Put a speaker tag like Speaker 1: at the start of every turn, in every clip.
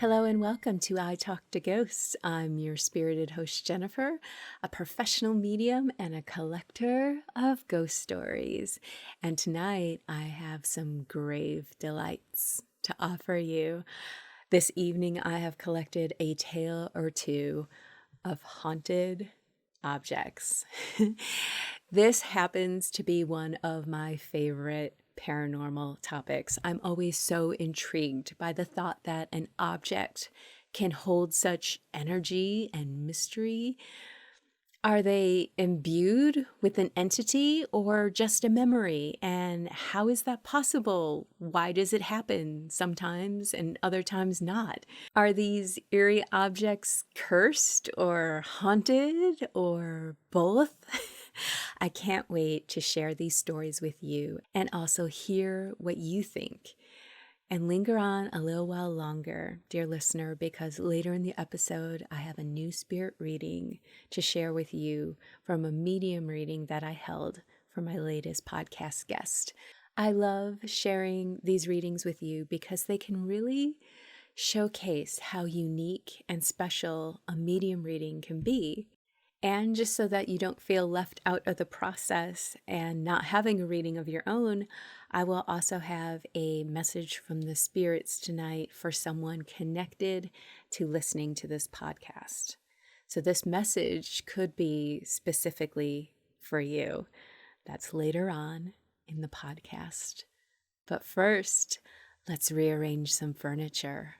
Speaker 1: Hello and welcome to I Talk to Ghosts. I'm your spirited host, Jennifer, a professional medium and a collector of ghost stories. And tonight I have some grave delights to offer you. This evening I have collected a tale or two of haunted objects. This happens to be one of my favorite paranormal topics. I'm always so intrigued by the thought that an object can hold such energy and mystery. Are they imbued with an entity or just a memory? And how is that possible? Why does it happen sometimes and other times not? Are these eerie objects cursed or haunted or both? I can't wait to share these stories with you and also hear what you think. And linger on a little while longer, dear listener, because later in the episode, I have a new spirit reading to share with you from a medium reading that I held for my latest podcast guest. I love sharing these readings with you because they can really showcase how unique and special a medium reading can be. And just so that you don't feel left out of the process and not having a reading of your own, I will also have a message from the spirits tonight for someone connected to listening to this podcast. So this message could be specifically for you. That's later on in the podcast. But first, let's rearrange some furniture.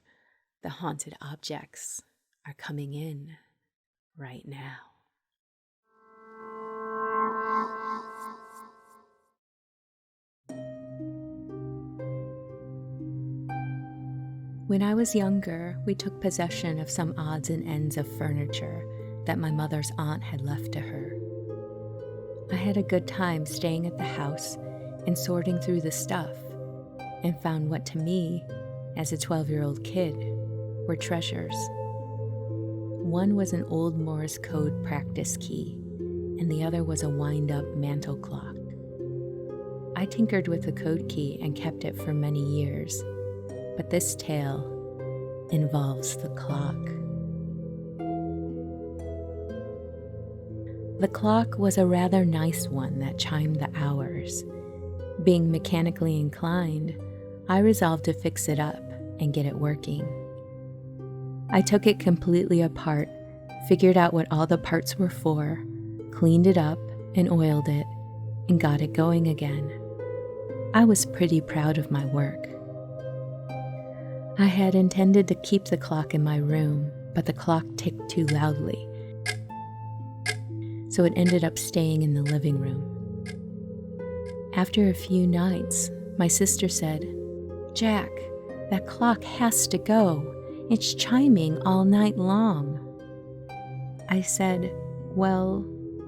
Speaker 1: The haunted objects are coming in right now. When I was younger, we took possession of some odds and ends of furniture that my mother's aunt had left to her. I had a good time staying at the house and sorting through the stuff, and found what to me, as a 12-year-old kid, were treasures. One was an old Morse code practice key, and the other was a wind-up mantel clock. I tinkered with the code key and kept it for many years. But this tale involves the clock. The clock was a rather nice one that chimed the hours. Being mechanically inclined, I resolved to fix it up and get it working. I took it completely apart, figured out what all the parts were for, cleaned it up and oiled it, and got it going again. I was pretty proud of my work. I had intended to keep the clock in my room, but the clock ticked too loudly, so it ended up staying in the living room. After a few nights, my sister said, "Jack, that clock has to go. It's chiming all night long." I said, "Well,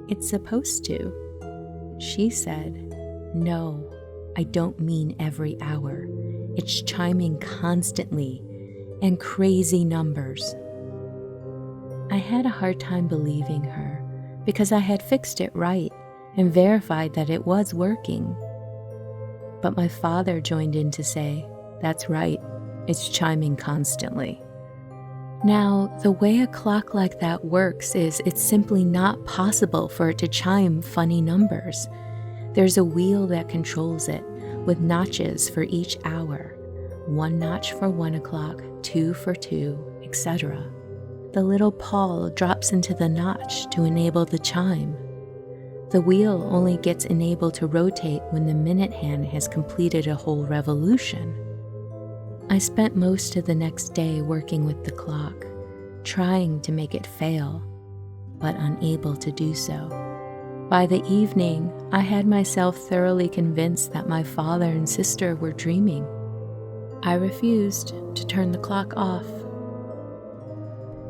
Speaker 1: it's supposed to." She said, "No, I don't mean every hour. It's chiming constantly, and crazy numbers." I had a hard time believing her because I had fixed it right and verified that it was working. But my father joined in to say, "That's right, it's chiming constantly." Now, the way a clock like that works is it's simply not possible for it to chime funny numbers. There's a wheel that controls it, with notches for each hour, 1 notch for 1 o'clock, 2 for 2, etc. The little pawl drops into the notch to enable the chime. The wheel only gets enabled to rotate when the minute hand has completed a whole revolution. I spent most of the next day working with the clock, trying to make it fail, but unable to do so. By the evening, I had myself thoroughly convinced that my father and sister were dreaming. I refused to turn the clock off.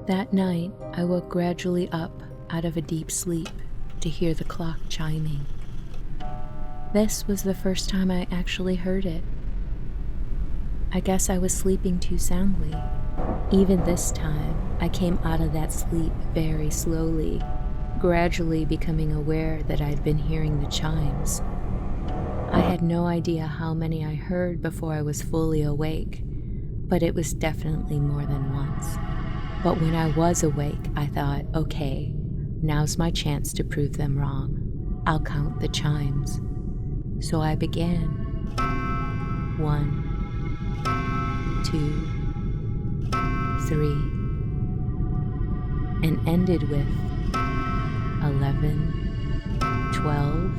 Speaker 1: That night, I woke gradually up out of a deep sleep to hear the clock chiming. This was the first time I actually heard it. I guess I was sleeping too soundly. Even this time, I came out of that sleep very slowly, gradually becoming aware that I'd been hearing the chimes. I had no idea how many I heard before I was fully awake, but it was definitely more than once. But when I was awake, I thought, okay, now's my chance to prove them wrong. I'll count the chimes. So I began. 1, 2, 3, and ended with 11, 12,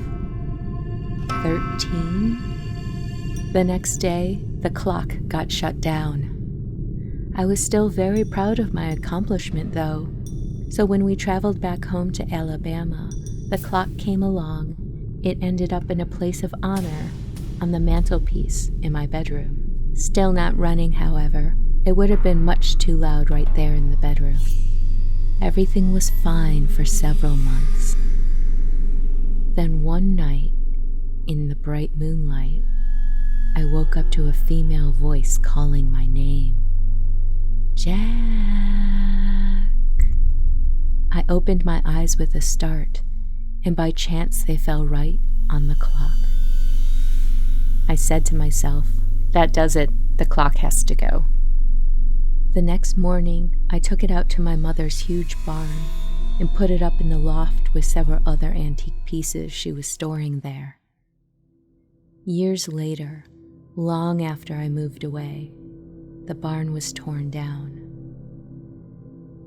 Speaker 1: 13. The next day, the clock got shut down. I was still very proud of my accomplishment, though, so when we traveled back home to Alabama, the clock came along. It ended up in a place of honor on the mantelpiece in my bedroom. Still not running, however. It would have been much too loud right there in the bedroom. Everything was fine for several months. Then one night, in the bright moonlight, I woke up to a female voice calling my name. Jack. I opened my eyes with a start, and by chance they fell right on the clock. I said to myself, that does it, the clock has to go. The next morning, I took it out to my mother's huge barn and put it up in the loft with several other antique pieces she was storing there. Years later, long after I moved away, the barn was torn down.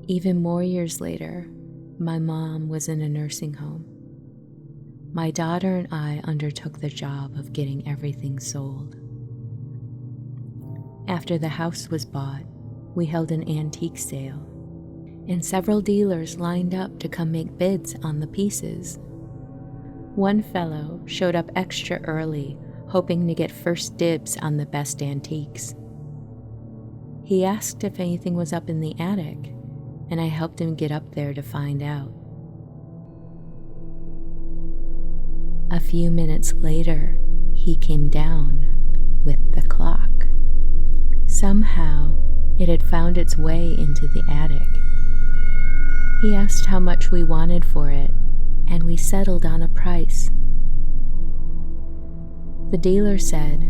Speaker 1: Even more years later, my mom was in a nursing home. My daughter and I undertook the job of getting everything sold. After the house was bought, we held an antique sale, and several dealers lined up to come make bids on the pieces. One fellow showed up extra early, hoping to get first dibs on the best antiques. He asked if anything was up in the attic, and I helped him get up there to find out. A few minutes later, he came down with the clock. Somehow, it had found its way into the attic. He asked how much we wanted for it, and we settled on a price. The dealer said,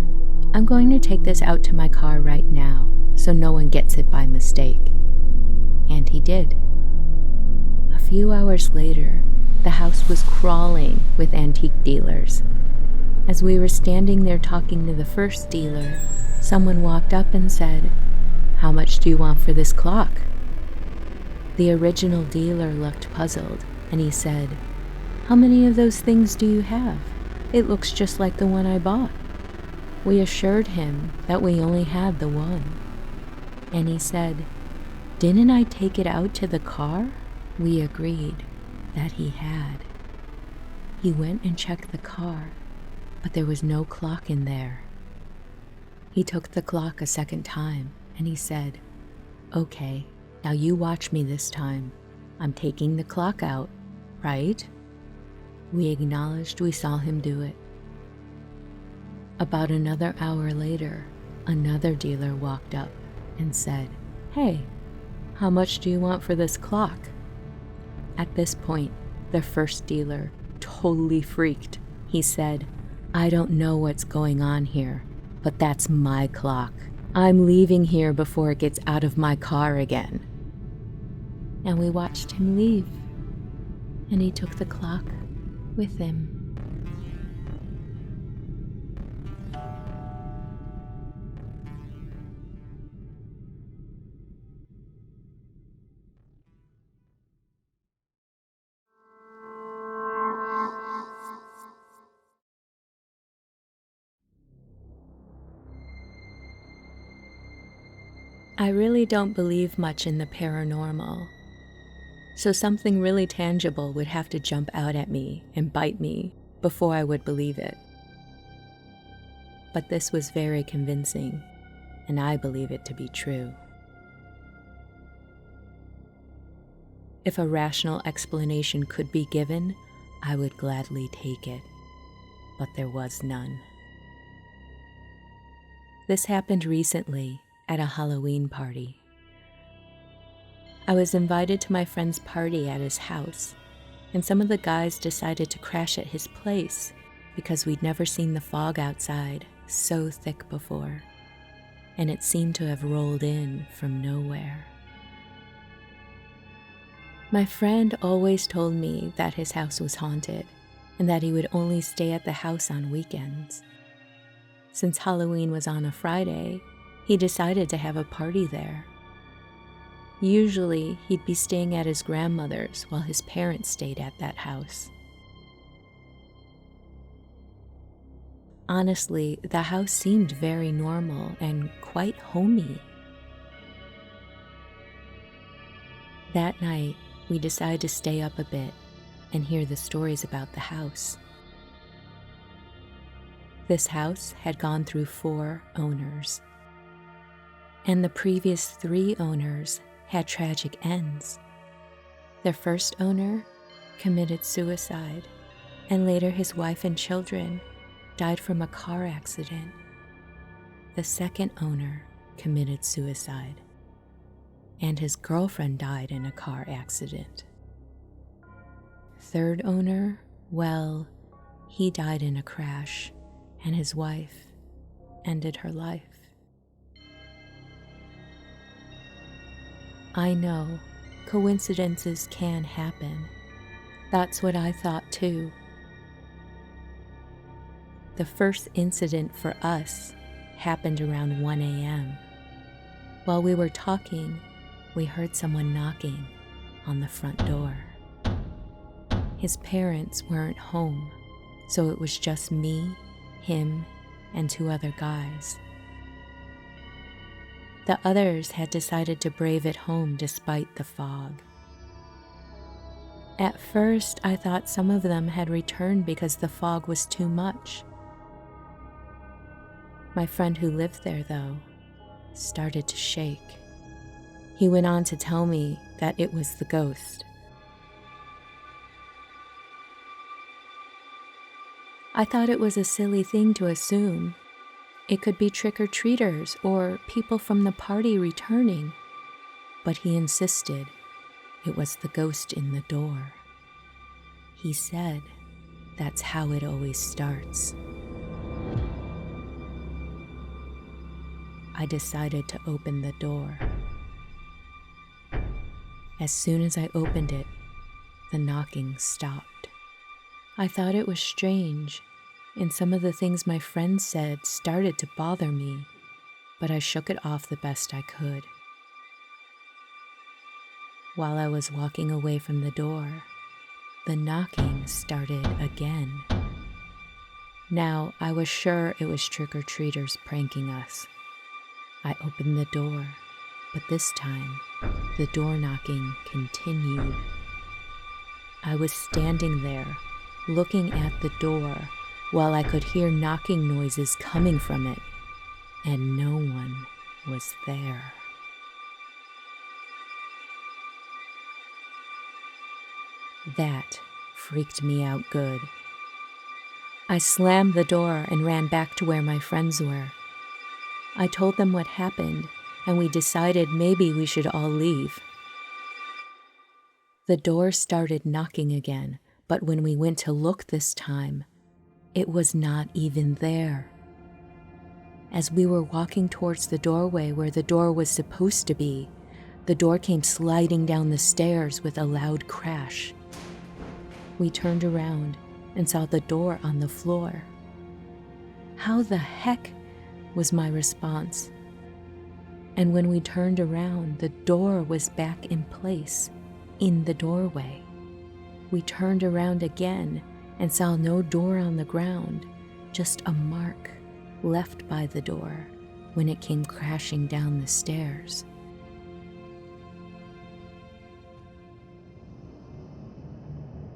Speaker 1: "I'm going to take this out to my car right now, so no one gets it by mistake." And he did. A few hours later, the house was crawling with antique dealers. As we were standing there talking to the first dealer, someone walked up and said, "How much do you want for this clock?" The original dealer looked puzzled, and he said, "How many of those things do you have? It looks just like the one I bought." We assured him that we only had the one. And he said, "Didn't I take it out to the car?" We agreed that he had. He went and checked the car, but there was no clock in there. He took the clock a second time, and he said, "Okay, now you watch me this time. I'm taking the clock out, right?" We acknowledged we saw him do it. About another hour later, another dealer walked up and said, "Hey, how much do you want for this clock?" At this point, the first dealer totally freaked. He said, "I don't know what's going on here, but that's my clock. I'm leaving here before it gets out of my car again." And we watched him leave, and he took the clock with him. I really don't believe much in the paranormal, so something really tangible would have to jump out at me and bite me before I would believe it. But this was very convincing, and I believe it to be true. If a rational explanation could be given, I would gladly take it, but there was none. This happened recently at a Halloween party. I was invited to my friend's party at his house, and some of the guys decided to crash at his place because we'd never seen the fog outside so thick before. and it seemed to have rolled in from nowhere. My friend always told me that his house was haunted and that he would only stay at the house on weekends. Since Halloween was on a Friday, he decided to have a party there. Usually, he'd be staying at his grandmother's while his parents stayed at that house. Honestly, the house seemed very normal and quite homey. That night, we decided to stay up a bit and hear the stories about the house. This house had gone through 4 owners, and the previous 3 owners had tragic ends. Their first owner committed suicide, and later his wife and children died from a car accident. The second owner committed suicide, and his girlfriend died in a car accident. Third owner, well, he died in a crash, and his wife ended her life. I know, coincidences can happen. That's what I thought too. The first incident for us happened around 1 a.m. While we were talking, we heard someone knocking on the front door. His parents weren't home, so it was just me, him, and 2 other guys. The others had decided to brave it home despite the fog. At first, I thought some of them had returned because the fog was too much. My friend who lived there, though, started to shake. He went on to tell me that it was the ghost. I thought it was a silly thing to assume. It could be trick-or-treaters or people from the party returning, but he insisted it was the ghost in the door. He said that's how it always starts. I decided to open the door. As soon as I opened it, the knocking stopped. I thought it was strange, and some of the things my friend said started to bother me, but I shook it off the best I could. While I was walking away from the door, the knocking started again. Now, I was sure it was trick-or-treaters pranking us. I opened the door, but this time, the door knocking continued. I was standing there, looking at the door, while I could hear knocking noises coming from it, and no one was there. That freaked me out good. I slammed the door and ran back to where my friends were. I told them what happened, and we decided maybe we should all leave. The door started knocking again, but when we went to look this time, it was not even there. As we were walking towards the doorway where the door was supposed to be, the door came sliding down the stairs with a loud crash. We turned around and saw the door on the floor. "How the heck?" was my response. And when we turned around, the door was back in place, in the doorway. We turned around again and saw no door on the ground, just a mark left by the door when it came crashing down the stairs.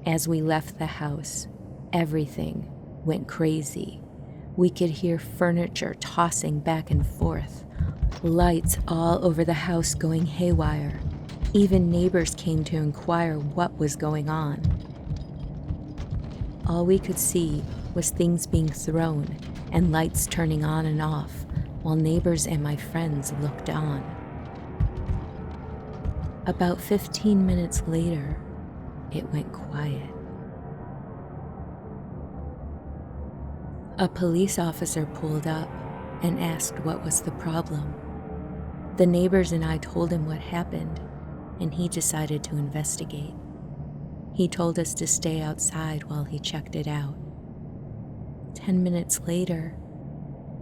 Speaker 1: As we left the house, everything went crazy. We could hear furniture tossing back and forth, lights all over the house going haywire. Even neighbors came to inquire what was going on. All we could see was things being thrown and lights turning on and off, while neighbors and my friends looked on. About 15 minutes later, it went quiet. A police officer pulled up, and asked what was the problem. The neighbors and I told him what happened, and he decided to investigate. He told us to stay outside while he checked it out. 10 minutes later,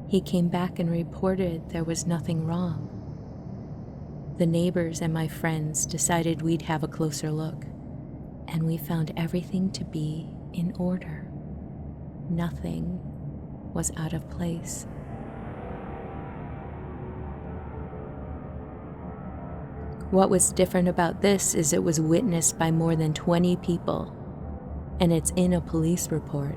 Speaker 1: he came back and reported there was nothing wrong. The neighbors and my friends decided we'd have a closer look, and we found everything to be in order. Nothing was out of place. What was different about this is it was witnessed by more than 20 people, and it's in a police report.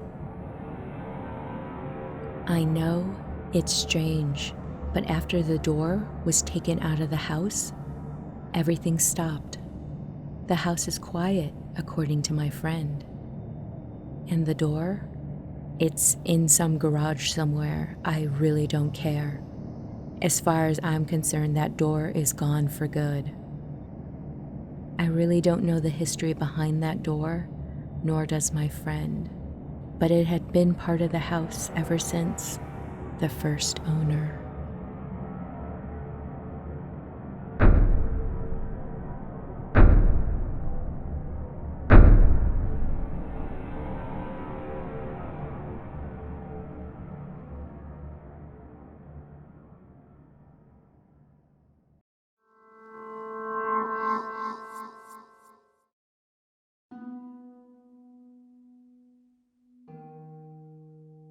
Speaker 1: I know it's strange, but after the door was taken out of the house, everything stopped. The house is quiet, according to my friend. And the door? It's in some garage somewhere. I really don't care. As far as I'm concerned, that door is gone for good. I really don't know the history behind that door, nor does my friend, but it had been part of the house ever since the first owner.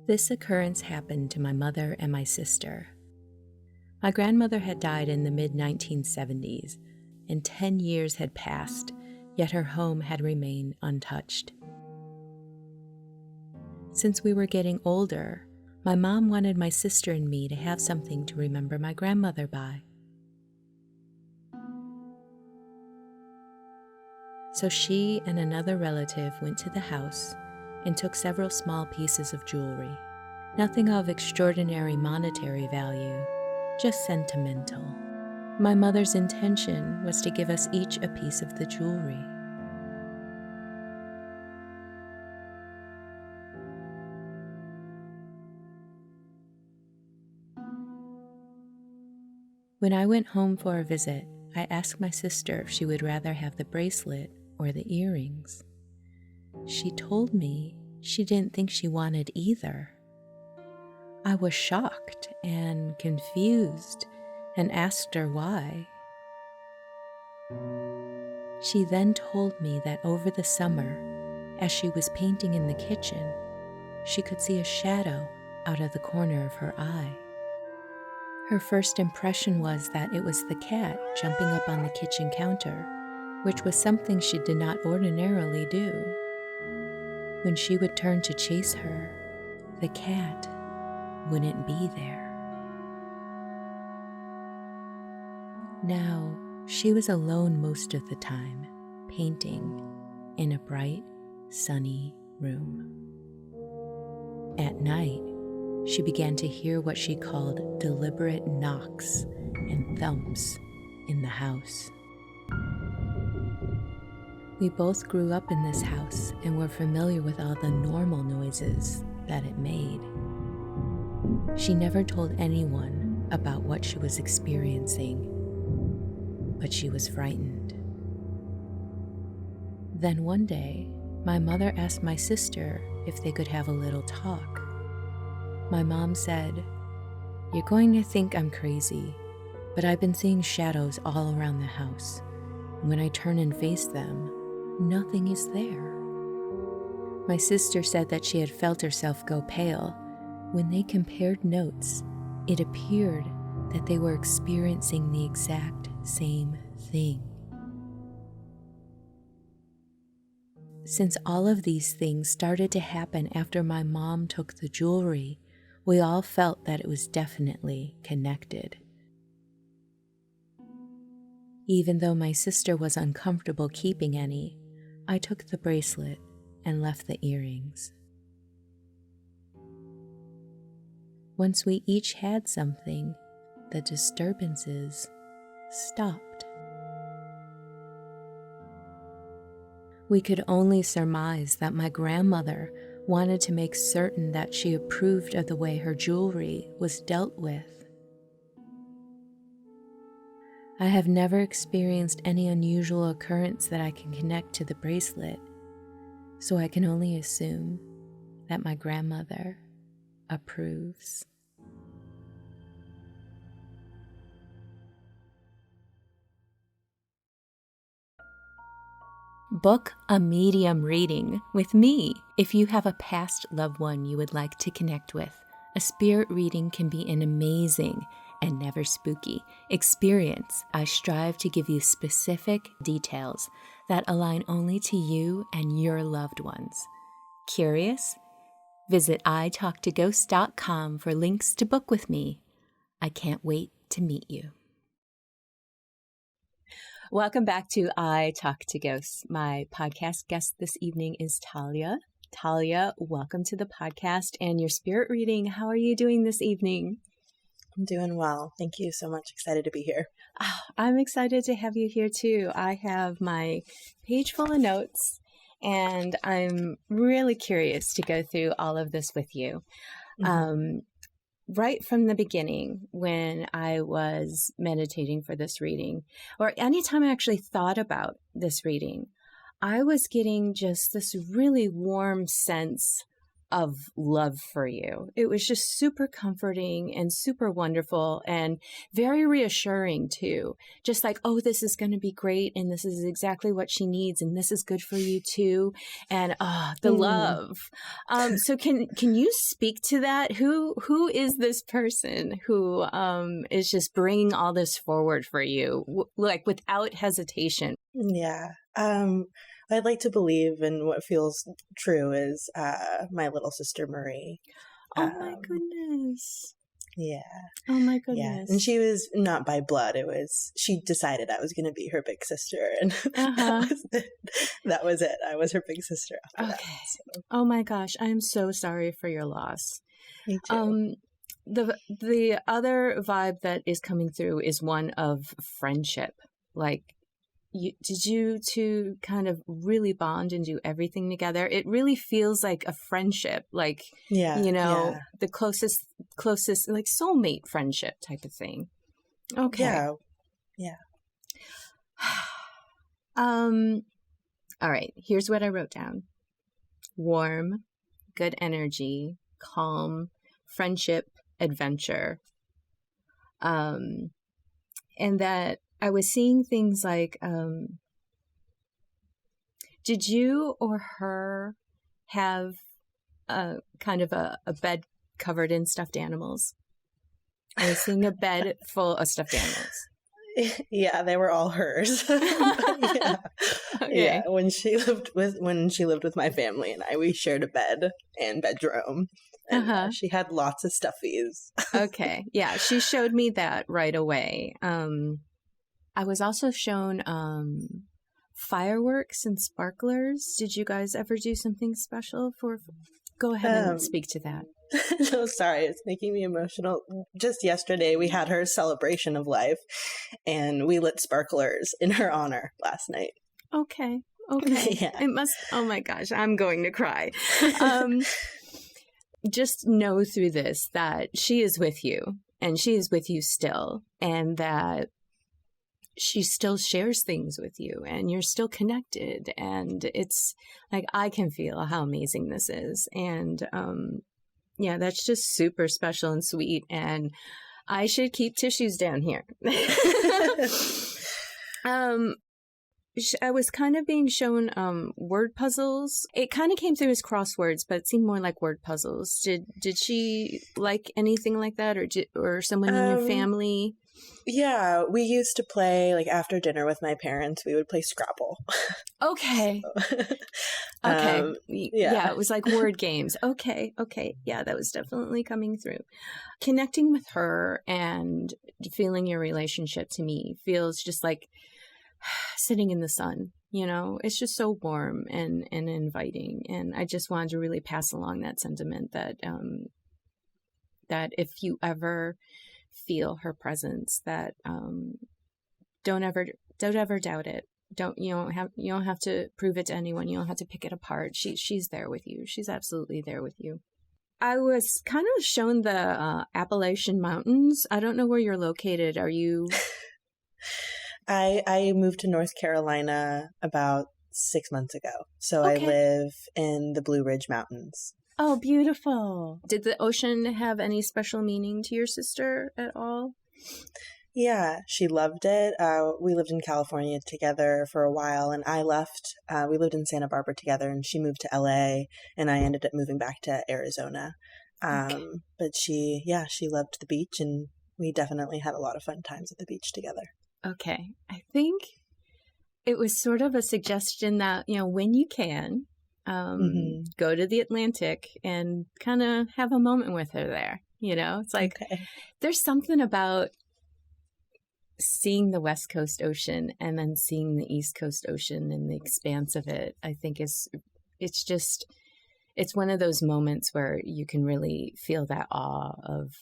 Speaker 1: This occurrence happened to my mother and my sister. My grandmother had died in the mid-1970s, and 10 years had passed, yet her home had remained untouched. Since we were getting older, my mom wanted my sister and me to have something to remember my grandmother by. So she and another relative went to the house and took several small pieces of jewelry. Nothing of extraordinary monetary value, just sentimental. My mother's intention was to give us each a piece of the jewelry. When I went home for a visit, I asked my sister if she would rather have the bracelet or the earrings. She told me she didn't think she wanted either. I was shocked and confused and asked her why. She then told me that over the summer, as she was painting in the kitchen, she could see a shadow out of the corner of her eye. Her first impression was that it was the cat jumping up on the kitchen counter, which was something she did not ordinarily do. When she would turn to chase her, the cat wouldn't be there. Now, she was alone most of the time, painting in a bright, sunny room. At night, she began to hear what she called deliberate knocks and thumps in the house. We both grew up in this house and were familiar with all the normal noises that it made. She never told anyone about what she was experiencing, but she was frightened. Then one day, my mother asked my sister if they could have a little talk. My mom said, "You're going to think I'm crazy, but I've been seeing shadows all around the house. When I turn and face them, nothing is there." My sister said that she had felt herself go pale. When they compared notes, it appeared that they were experiencing the exact same thing. Since all of these things started to happen after my mom took the jewelry, we all felt that it was definitely connected. Even though my sister was uncomfortable keeping any, I took the bracelet and left the earrings. Once we each had something, the disturbances stopped. We could only surmise that my grandmother wanted to make certain that she approved of the way her jewelry was dealt with. I have never experienced any unusual occurrence that I can connect to the bracelet, so I can only assume that my grandmother approves. Book a medium reading with me. If you have a past loved one you would like to connect with, a spirit reading can be an amazing and never spooky experience. I strive to give you specific details that align only to you and your loved ones. Curious? Visit italktoghosts.com for links to book with me. I can't wait to meet you. Welcome back to I Talk to Ghosts. My podcast guest this evening is Tayla. Tayla, welcome to the podcast and your spirit reading. How are you doing this evening?
Speaker 2: I'm doing well. Thank you so much. Excited to be here.
Speaker 1: Oh, I'm excited to have you here too. I have my page full of notes and I'm really curious to go through all of this with you.
Speaker 2: Mm-hmm.
Speaker 1: Right from the beginning, when I was meditating for this reading, or anytime I actually thought about this reading, I was getting just this really warm sense of love for you. It was just super comforting and super wonderful and very reassuring too. Just like, oh, this is going to be great. And this is exactly what she needs. And this is good for you too. And the love. So can you speak to that? Who is this person who is just bringing all this forward for you, like without hesitation?
Speaker 2: Yeah. I'd like to believe, and what feels true is my little sister Marie.
Speaker 1: Oh my goodness.
Speaker 2: Yeah.
Speaker 1: Oh my
Speaker 2: Yeah.
Speaker 1: goodness.
Speaker 2: And she was not by blood. She decided I was going to be her big sister. And that was it. I was her big sister after that. So.
Speaker 1: Oh my gosh. I am so sorry for your loss.
Speaker 2: Me too.
Speaker 1: The other vibe that is coming through is one of friendship. Like, did you two kind of really bond and do everything together? It really feels like a friendship, like, the closest, like soulmate friendship type of thing. Okay.
Speaker 2: Yeah.
Speaker 1: All right. Here's what I wrote down. Warm, good energy, calm, friendship, adventure. And that I was seeing things like, did you or her have a kind of a bed covered in stuffed animals? I was seeing a bed full of stuffed animals.
Speaker 2: Yeah, they were all hers. Yeah.
Speaker 1: Okay.
Speaker 2: Yeah, when she lived with my family and we shared a bed and bedroom. And she had lots of stuffies.
Speaker 1: Okay. Yeah, she showed me that right away. I was also shown fireworks and sparklers. Did you guys ever do something special for? Go ahead and speak to that.
Speaker 2: No, sorry, it's making me emotional. Just yesterday, we had her celebration of life, and we lit sparklers in her honor last night.
Speaker 1: Okay.
Speaker 2: Yeah.
Speaker 1: It must. Oh my gosh, I'm going to cry. Just know through this that she is with you, and she is with you still, and that she still shares things with you and you're still connected. And it's like, I can feel how amazing this is. And, that's just super special and sweet. And I should keep tissues down here. I was kind of being shown word puzzles. It kind of came through as crosswords, but it seemed more like word puzzles. Did she like anything like that, or someone in your family?
Speaker 2: Yeah, we used to play, like, after dinner with my parents, we would play Scrabble.
Speaker 1: Okay. Okay. Yeah, it was like word games. Okay. Yeah, that was definitely coming through. Connecting with her and feeling your relationship to me feels just like sitting in the sun. It's just so warm and inviting. And I just wanted to really pass along that sentiment that if you ever feel her presence, that don't ever doubt it. You don't have to prove it to anyone. You don't have to pick it apart. She's there with you. She's absolutely there with you. I was kind of shown the Appalachian Mountains. I don't know where you're located. Are you?
Speaker 2: I moved to North Carolina about 6 months ago. So I
Speaker 1: Okay.
Speaker 2: live in the Blue Ridge Mountains.
Speaker 1: Oh, beautiful. Did the ocean have any special meaning to your sister at all?
Speaker 2: Yeah, she loved it. We lived in California together for a while, and I left. We lived in Santa Barbara together, and she moved to LA, and I ended up moving back to Arizona.
Speaker 1: Okay.
Speaker 2: But she loved the beach, and we definitely had a lot of fun times at the beach together.
Speaker 1: Okay. I think it was sort of a suggestion that, when you can, go to the Atlantic and kind of have a moment with her there. It's like
Speaker 2: Okay.
Speaker 1: there's something about seeing the West Coast Ocean and then seeing the East Coast Ocean and the expanse of it. I think it's one of those moments where you can really feel that awe of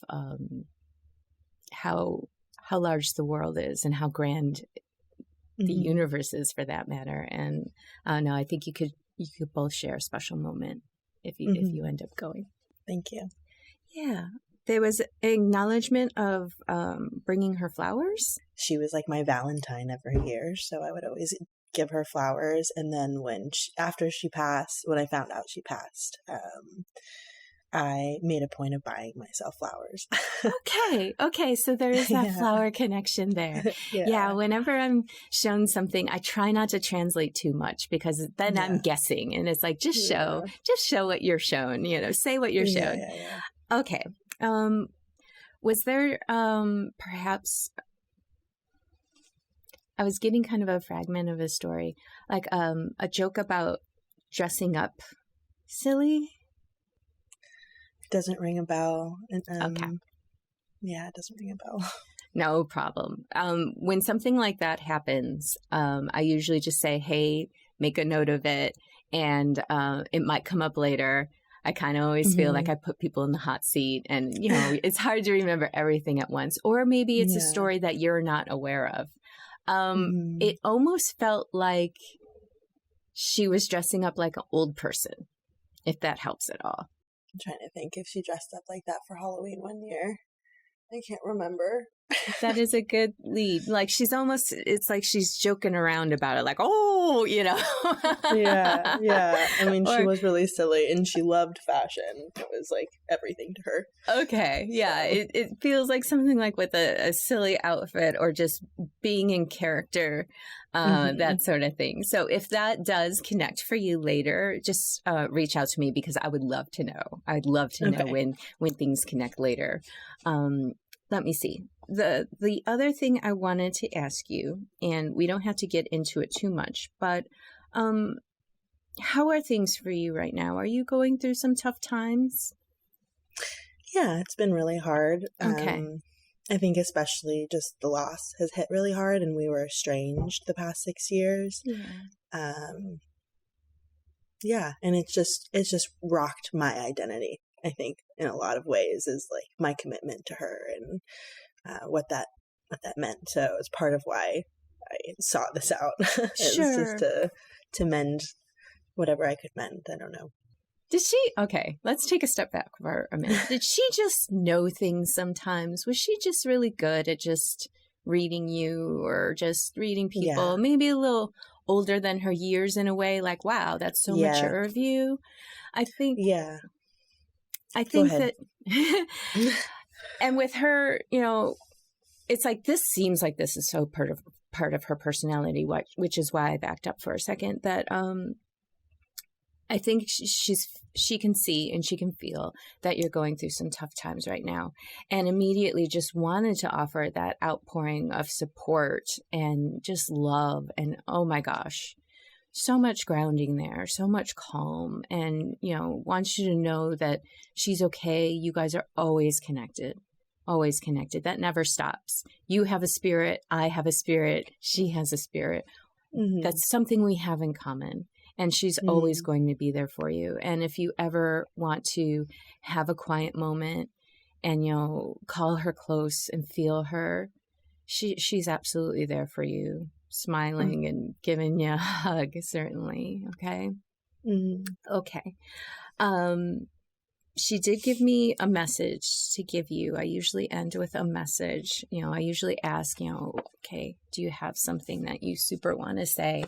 Speaker 1: how large the world is and how grand the universe is, for that matter. And no, I think you could both share a special moment if you end up going.
Speaker 2: Thank you.
Speaker 1: Yeah. There was acknowledgement of bringing her flowers.
Speaker 2: She was like my Valentine every year, so I would always give her flowers. And then when I found out she passed, I made a point of buying myself flowers.
Speaker 1: Okay. So there is that flower connection there. Yeah. Whenever I'm shown something, I try not to translate too much, because then I'm guessing, and it's like, just show what you're shown. Say what you're shown.
Speaker 2: Yeah.
Speaker 1: Okay. Was there perhaps? I was getting kind of a fragment of a story, like a joke about dressing up silly.
Speaker 2: Doesn't ring a bell.
Speaker 1: Okay.
Speaker 2: Yeah, it doesn't ring a bell.
Speaker 1: No problem. When something like that happens, I usually just say, hey, make a note of it, and it might come up later. I kind of always feel like I put people in the hot seat, and, it's hard to remember everything at once. Or maybe it's a story that you're not aware of. It almost felt like she was dressing up like an old person, if that helps at all.
Speaker 2: I'm trying to think if she dressed up like that for Halloween one year. I can't remember.
Speaker 1: That is a good lead. Like, it's like she's joking around about it, like, oh,
Speaker 2: Yeah. I mean, she was really silly, and she loved fashion. It was like everything to her.
Speaker 1: Okay. Yeah. So. It feels like something like with a silly outfit, or just being in character, that sort of thing. So if that does connect for you later, just reach out to me, because I would love to know. I'd love to know when things connect later. Let me see. The other thing I wanted to ask you, and we don't have to get into it too much, but how are things for you right now? Are you going through some tough times?
Speaker 2: Yeah, it's been really hard.
Speaker 1: Okay.
Speaker 2: I think especially just the loss has hit really hard, and we were estranged the past 6 years. Yeah. And it's just rocked my identity, I think, in a lot of ways, is like my commitment to her and what that meant. So it's part of why I sought this out. It's just to mend whatever I could mend. I don't know.
Speaker 1: Did she? Okay, let's take a step back for a minute. Did she just know things sometimes? Was she just really good at just reading you, or just reading people? Yeah. Maybe a little older than her years in a way, like, wow, that's so mature of you. I think that, and with her, it's like, this seems like this is so part of her personality, which is why I backed up for a second, that I think she can see and she can feel that you're going through some tough times right now, and immediately just wanted to offer that outpouring of support and just love. And oh my gosh, so much grounding there, so much calm, and wants you to know that she's okay. You guys are always connected. Always connected. That never stops. You have a spirit. I have a spirit. She has a spirit. That's something we have in common. And she's always going to be there for you. And if you ever want to have a quiet moment and, call her close and feel her, she's absolutely there for you. smiling and giving you a hug, certainly. Okay.
Speaker 2: Mm-hmm.
Speaker 1: Okay. She did give me a message to give you. I usually end with a message. I usually ask, okay, do you have something that you super want to say?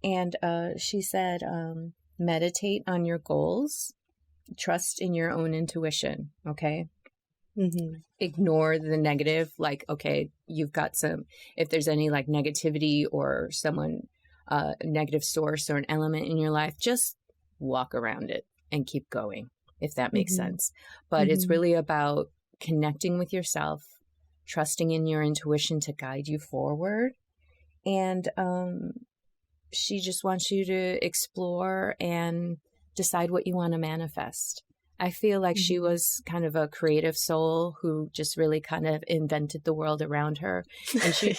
Speaker 1: And she said, meditate on your goals, trust in your own intuition. Okay.
Speaker 2: Mm-hmm.
Speaker 1: Ignore the negative. Like, okay, you've got if there's any like negativity or someone, a negative source or an element in your life, just walk around it and keep going, if that makes
Speaker 2: Mm-hmm.
Speaker 1: sense. But it's
Speaker 2: Mm-hmm.
Speaker 1: really about connecting with yourself, trusting in your intuition to guide you forward. And she just wants you to explore and decide what you want to manifest. I feel like she was kind of a creative soul who just really kind of invented the world around her. And she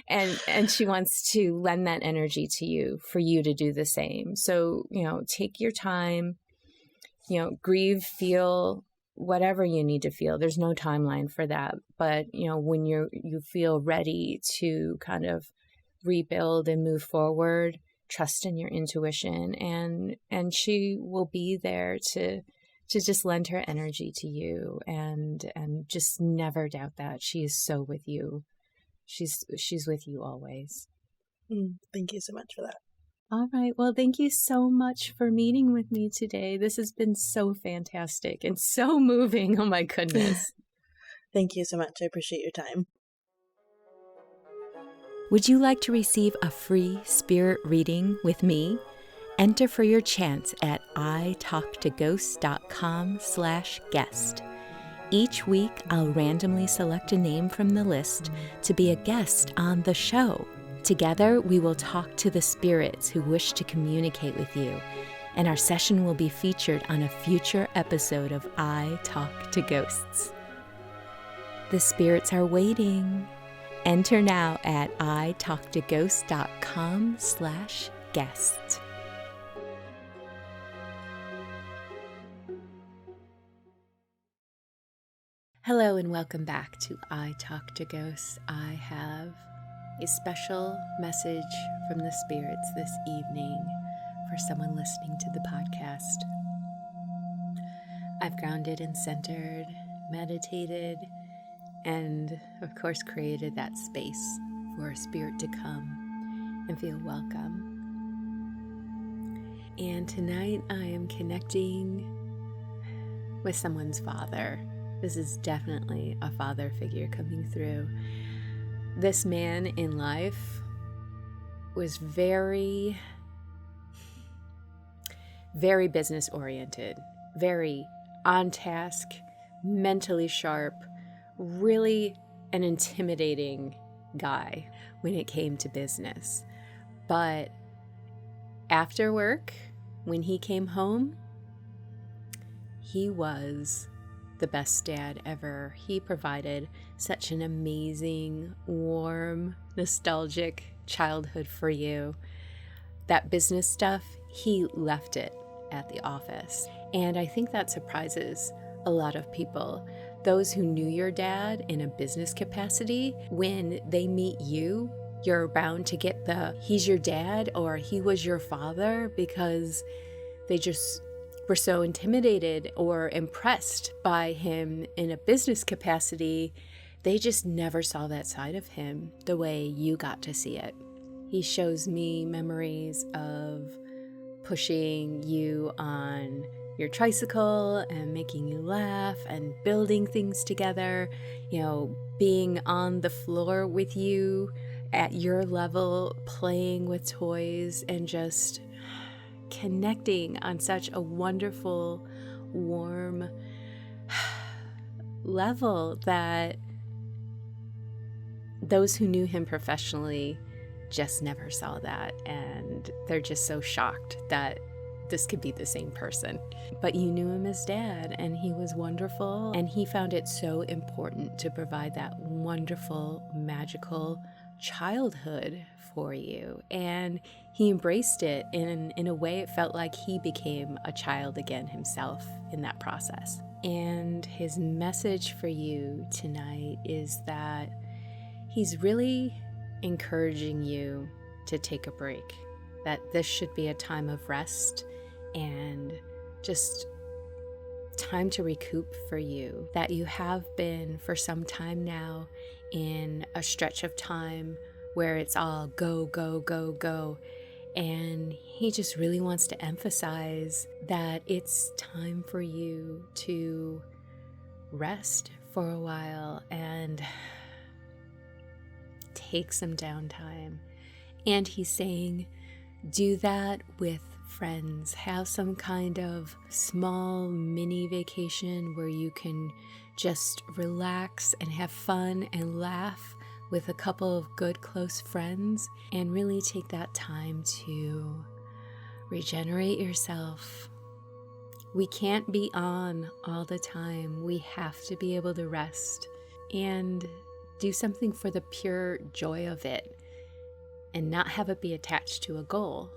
Speaker 1: and she wants to lend that energy to you for you to do the same. So, take your time, grieve, feel whatever you need to feel. There's no timeline for that. But, when you feel ready to kind of rebuild and move forward, trust in your intuition, and she will be there to just lend her energy to you, and just never doubt that she is so with you. She's with you always.
Speaker 2: Thank you so much for that.
Speaker 1: All right. Well, thank you so much for meeting with me today. This has been so fantastic and so moving. Oh my goodness.
Speaker 2: Thank you so much. I appreciate your time.
Speaker 1: Would you like to receive a free spirit reading with me? Enter for your chance at italktoghosts.com/guest. Each week, I'll randomly select a name from the list to be a guest on the show. Together, we will talk to the spirits who wish to communicate with you, and our session will be featured on a future episode of I Talk to Ghosts. The spirits are waiting. Enter now at italktoghosts.com/guest. Hello and welcome back to I Talk to Ghosts. I have a special message from the spirits this evening for someone listening to the podcast. I've grounded and centered, meditated, and of course created that space for a spirit to come and feel welcome. And tonight I am connecting with someone's father. This is definitely a father figure coming through. This man in life was very, very business oriented, very on task, mentally sharp, really an intimidating guy when it came to business. But after work, when he came home, he was the best dad ever. He provided such an amazing, warm, nostalgic childhood for you. That business stuff, he left it at the office. And I think that surprises a lot of people. Those who knew your dad in a business capacity, when they meet you, you're bound to get he's your dad or he was your father, because they just were so intimidated or impressed by him in a business capacity. They just never saw that side of him the way you got to see it. He shows me memories of pushing you on your tricycle and making you laugh and building things together, being on the floor with you at your level, playing with toys and just connecting on such a wonderful, warm level that those who knew him professionally just never saw that, and they're just so shocked that this could be the same person. But you knew him as dad, and he was wonderful, and he found it so important to provide that wonderful, magical childhood for you, and he embraced it in a way. It felt like he became a child again himself in that process. And his message for you tonight is that he's really encouraging you to take a break, that this should be a time of rest and just time to recoup for you, that you have been for some time now in a stretch of time where it's all go, go, go, go. And he just really wants to emphasize that it's time for you to rest for a while and take some downtime. And he's saying, do that with friends. Have some kind of small mini vacation where you can just relax and have fun and laugh with a couple of good close friends, and really take that time to regenerate yourself. We can't be on all the time. We have to be able to rest and do something for the pure joy of it and not have it be attached to a goal.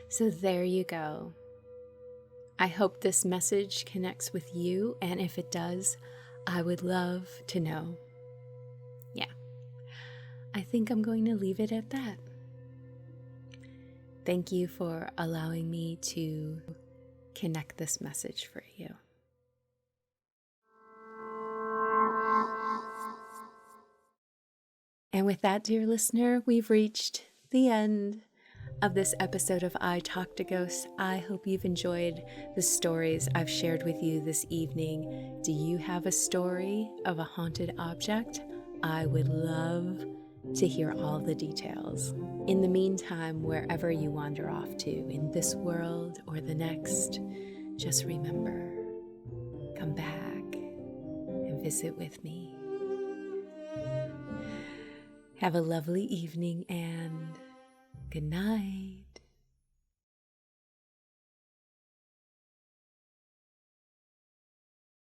Speaker 1: So there you go. I hope this message connects with you, and if it does, I would love to know. Yeah, I think I'm going to leave it at that. Thank you for allowing me to connect this message for you. And with that, dear listener, we've reached the end of this episode of I Talk to Ghosts. I hope you've enjoyed the stories I've shared with you this evening. Do you have a story of a haunted object? I would love to hear all the details. In the meantime, wherever you wander off to, in this world or the next, just remember, come back and visit with me. Have a lovely evening and good night.